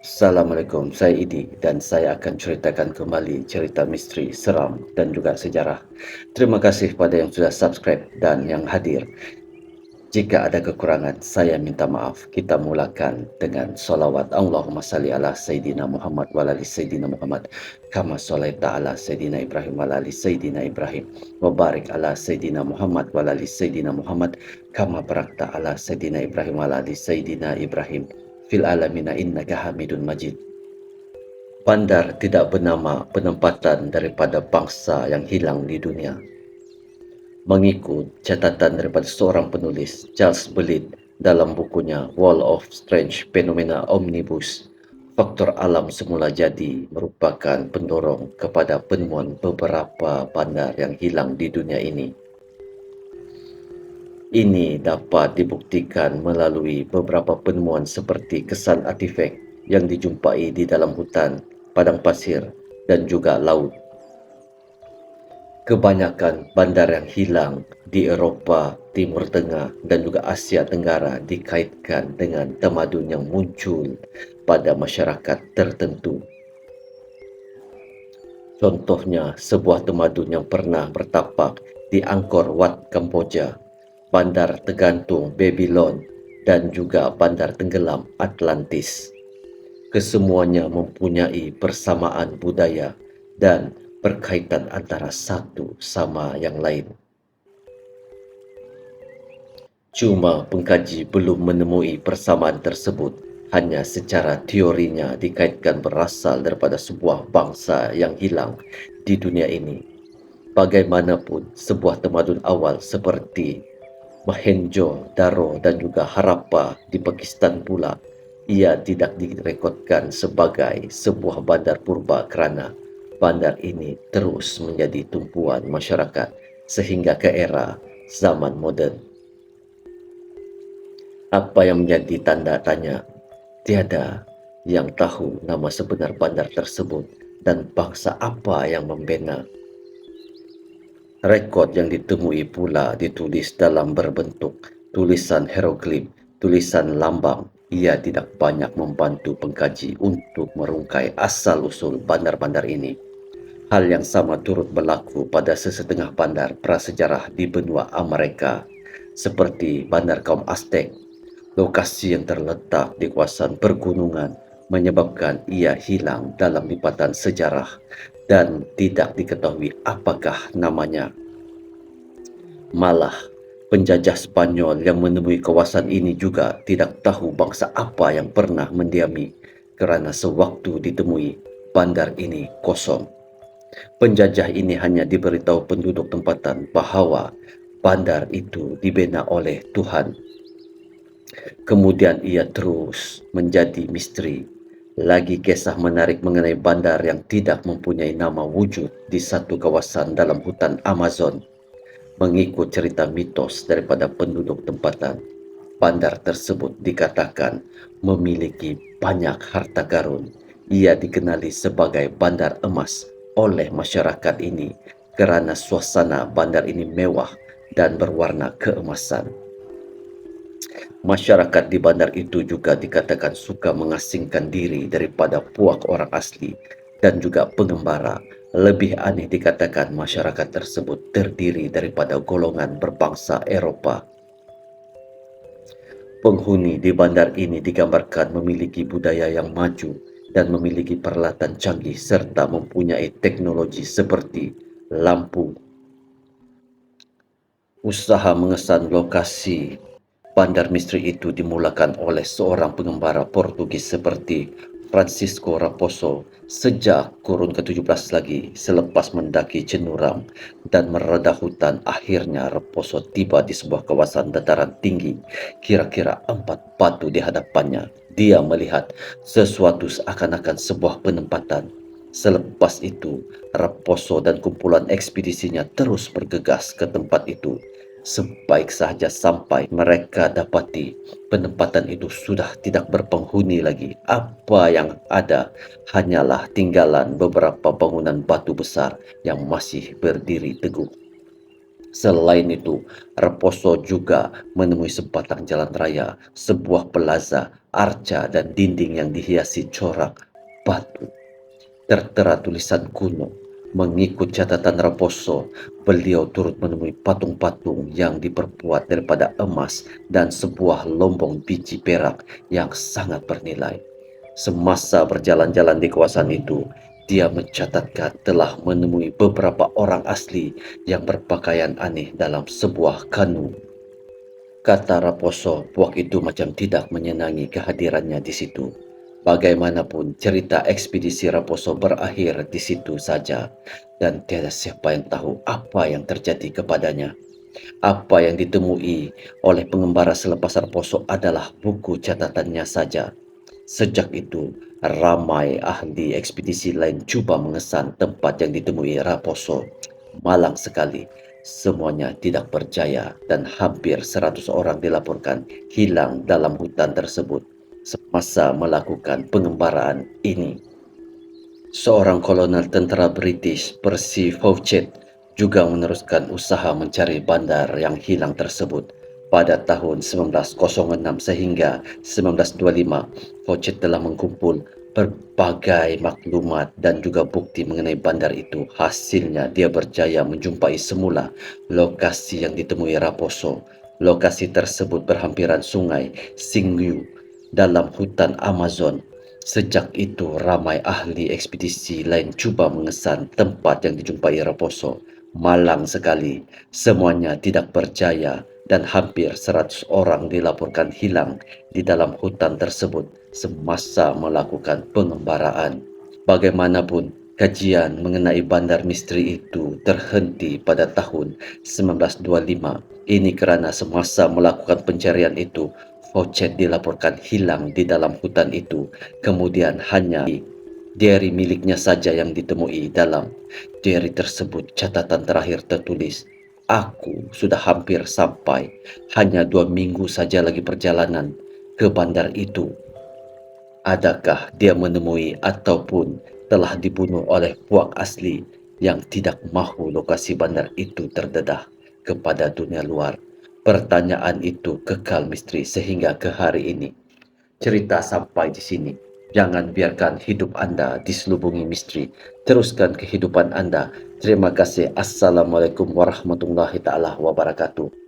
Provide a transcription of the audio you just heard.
Assalamualaikum, saya Idi dan saya akan ceritakan kembali cerita misteri, seram dan juga sejarah. Terima kasih pada yang sudah subscribe dan yang hadir. Jika ada kekurangan, saya minta maaf. Kita mulakan dengan solawat Allahumma salli ala Sayyidina Muhammad wa ala ali Sayyidina Muhammad kama sholaita ala Sayyidina Ibrahim wa ala ali Sayyidina Ibrahim wa barik ala Sayyidina Muhammad wa ala ali Sayyidina Muhammad kama barakta ala Sayyidina Ibrahim wa ala ali Sayyidina Ibrahim fil alamina innaka Hamidun Majid. Bandar tidak bernama penempatan daripada bangsa yang hilang di dunia. Mengikut catatan daripada seorang penulis, Charles Berlitz, dalam bukunya Wall of Strange Phenomena Omnibus, faktor alam semula jadi merupakan pendorong kepada penemuan beberapa bandar yang hilang di dunia ini. Ini dapat dibuktikan melalui beberapa penemuan seperti kesan artifak yang dijumpai di dalam hutan, padang pasir dan juga laut. Kebanyakan bandar yang hilang di Eropah, Timur Tengah dan juga Asia Tenggara dikaitkan dengan tamadun yang muncul pada masyarakat tertentu. Contohnya, sebuah tamadun yang pernah bertapak di Angkor Wat, Kamboja, bandar tergantung Babylon dan juga bandar tenggelam Atlantis. Kesemuanya mempunyai persamaan budaya dan berkaitan antara satu sama yang lain. Cuma pengkaji belum menemui persamaan tersebut, hanya secara teorinya dikaitkan berasal daripada sebuah bangsa yang hilang di dunia ini. Bagaimanapun, sebuah tamadun awal seperti Mohenjo-daro dan juga Harappa di Pakistan pula, ia tidak direkodkan sebagai sebuah bandar purba kerana bandar ini terus menjadi tumpuan masyarakat sehingga ke era zaman moden. Apa yang menjadi tanda tanya? Tiada yang tahu nama sebenar bandar tersebut dan bangsa apa yang membina. Rekod yang ditemui pula ditulis dalam berbentuk tulisan hieroglif, tulisan lambang. Ia tidak banyak membantu pengkaji untuk merungkai asal-usul bandar-bandar ini. Hal yang sama turut berlaku pada sesetengah bandar prasejarah di benua Amerika, seperti bandar kaum Aztec. Lokasi yang terletak di kawasan pergunungan menyebabkan ia hilang dalam lipatan sejarah dan tidak diketahui apakah namanya. Malah, penjajah Spanyol yang menemui kawasan ini juga tidak tahu bangsa apa yang pernah mendiami kerana sewaktu ditemui, bandar ini kosong. Penjajah ini hanya diberitahu penduduk tempatan bahawa bandar itu dibina oleh Tuhan. Kemudian ia terus menjadi misteri. Lagi kisah menarik mengenai bandar yang tidak mempunyai nama wujud di satu kawasan dalam hutan Amazon. Mengikut cerita mitos daripada penduduk tempatan, bandar tersebut dikatakan memiliki banyak harta karun. Ia dikenali sebagai bandar emas oleh masyarakat ini kerana suasana bandar ini mewah dan berwarna keemasan. Masyarakat di bandar itu juga dikatakan suka mengasingkan diri daripada puak orang asli dan juga pengembara. Lebih aneh dikatakan masyarakat tersebut terdiri daripada golongan berbangsa Eropah. Penghuni di bandar ini digambarkan memiliki budaya yang maju dan memiliki peralatan canggih serta mempunyai teknologi seperti lampu. Usaha mengesan lokasi bandar misteri itu dimulakan oleh seorang pengembara Portugis seperti Francisco Raposo sejak kurun ke-17 lagi. Selepas mendaki cenurang dan meredah hutan, akhirnya Raposo tiba di sebuah kawasan dataran tinggi, kira-kira 4 batu di hadapannya. Dia melihat sesuatu seakan-akan sebuah penempatan. Selepas itu, Raposo dan kumpulan ekspedisinya terus bergegas ke tempat itu. Sebaik sahaja sampai mereka dapati penempatan itu sudah tidak berpenghuni lagi. Apa yang ada hanyalah tinggalan beberapa bangunan batu besar yang masih berdiri teguh. Selain itu, Raposo juga menemui sebatang jalan raya, sebuah plaza, arca, dan dinding yang dihiasi corak batu. Tertera tulisan kuno. Mengikut catatan Raposo, beliau turut menemui patung-patung yang diperbuat daripada emas dan sebuah lombong biji perak yang sangat bernilai. Semasa berjalan-jalan di kawasan itu, dia mencatatkan telah menemui beberapa orang asli yang berpakaian aneh dalam sebuah kanu. Kata Raposo, puak itu macam tidak menyenangi kehadirannya di situ. Bagaimanapun, cerita ekspedisi Raposo berakhir di situ saja, dan tiada siapa yang tahu apa yang terjadi kepadanya. Apa yang ditemui oleh pengembara selepas Raposo adalah buku catatannya saja. Sejak itu, ramai ahli ekspedisi lain cuba mengesan tempat yang ditemui Raposo. Malang sekali, semuanya tidak berjaya dan hampir 100 orang dilaporkan hilang dalam hutan tersebut semasa melakukan pengembaraan ini. Seorang kolonel tentera British, Percy Fawcett, juga meneruskan usaha mencari bandar yang hilang tersebut. Pada tahun 1906 sehingga 1925, Fawcett telah mengkumpul berbagai maklumat dan juga bukti mengenai bandar itu. Hasilnya, dia berjaya menjumpai semula lokasi yang ditemui Raposo. Lokasi tersebut berhampiran sungai Singyu dalam hutan Amazon. Sejak itu, ramai ahli ekspedisi lain cuba mengesan tempat yang dijumpai Raposo. Malang sekali, semuanya tidak berjaya dan hampir 100 orang dilaporkan hilang di dalam hutan tersebut semasa melakukan pengembaraan. Bagaimanapun, kajian mengenai bandar misteri itu terhenti pada tahun 1925. Ini kerana semasa melakukan pencarian itu, Fawcett dilaporkan hilang di dalam hutan itu. Kemudian hanya diary miliknya saja yang ditemui. Dalam diary tersebut catatan terakhir tertulis, "Aku sudah hampir sampai, hanya 2 minggu saja lagi perjalanan ke bandar itu." Adakah dia menemui ataupun telah dibunuh oleh puak asli yang tidak mahu lokasi bandar itu terdedah kepada dunia luar? Pertanyaan itu kekal misteri sehingga ke hari ini. Cerita sampai di sini. Jangan biarkan hidup Anda diselubungi misteri. Teruskan kehidupan Anda. Terima kasih. Assalamualaikum warahmatullahi taala wabarakatuh.